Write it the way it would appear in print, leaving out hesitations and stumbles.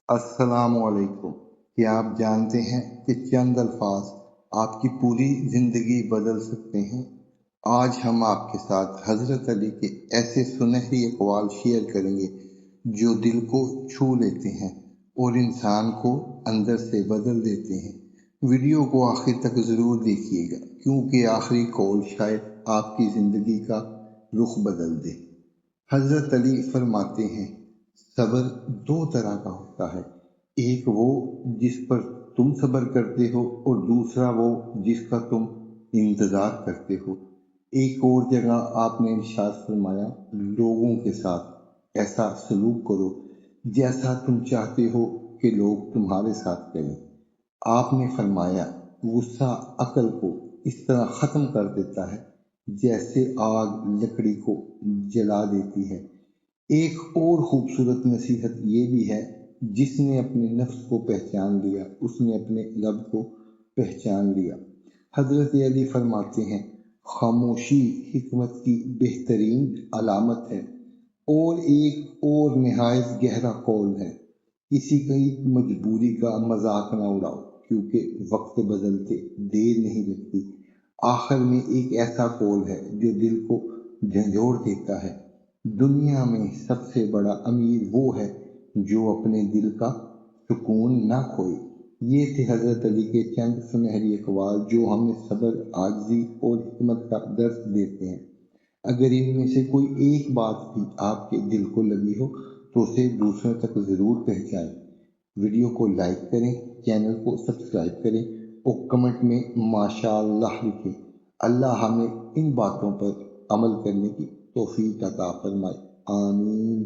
السلام علیکم۔ کیا آپ جانتے ہیں کہ چند الفاظ آپ کی پوری زندگی بدل سکتے ہیں؟ آج ہم آپ کے ساتھ حضرت علی کے ایسے سنہری اقوال شیئر کریں گے جو دل کو چھو لیتے ہیں اور انسان کو اندر سے بدل دیتے ہیں۔ ویڈیو کو آخر تک ضرور دیکھیے گا کیونکہ آخری قول شاید آپ کی زندگی کا رخ بدل دے۔ حضرت علی فرماتے ہیں، صبر دو طرح کا ہوتا ہے، ایک وہ جس پر تم صبر کرتے ہو اور دوسرا وہ جس کا تم انتظار کرتے ہو۔ ایک اور جگہ آپ نے ارشاد فرمایا، لوگوں کے ساتھ ایسا سلوک کرو جیسا تم چاہتے ہو کہ لوگ تمہارے ساتھ کریں۔ آپ نے فرمایا، غصہ عقل کو اس طرح ختم کر دیتا ہے جیسے آگ لکڑی کو جلا دیتی ہے۔ ایک اور خوبصورت نصیحت یہ بھی ہے، جس نے اپنے نفس کو پہچان لیا اس نے اپنے رب کو پہچان لیا۔ حضرت علی فرماتے ہیں، خاموشی حکمت کی بہترین علامت ہے۔ اور ایک اور نہایت گہرا قول ہے، کسی کی مجبوری کا مذاق نہ اڑاؤ کیونکہ وقت بدلتے دیر نہیں لگتی۔ آخر میں ایک ایسا قول ہے جو دل کو جھنجھوڑ دیتا ہے، دنیا میں سب سے بڑا امیر وہ ہے جو اپنے دل کا سکون نہ کھوئے۔ یہ تھے حضرت علی کے چند سنہری اقوال جو ہمیں صبر، عاجزی اور حکمت کا درس دیتے ہیں۔ اگر ان میں سے کوئی ایک بات بھی آپ کے دل کو لگی ہو تو اسے دوسروں تک ضرور پہنچائیں۔ ویڈیو کو لائک کریں، چینل کو سبسکرائب کریں اور کمنٹ میں ماشاءاللہ لکھیں۔ اللہ ہمیں ان باتوں پر عمل کرنے کی توفیق عطا فرمائے، آمین۔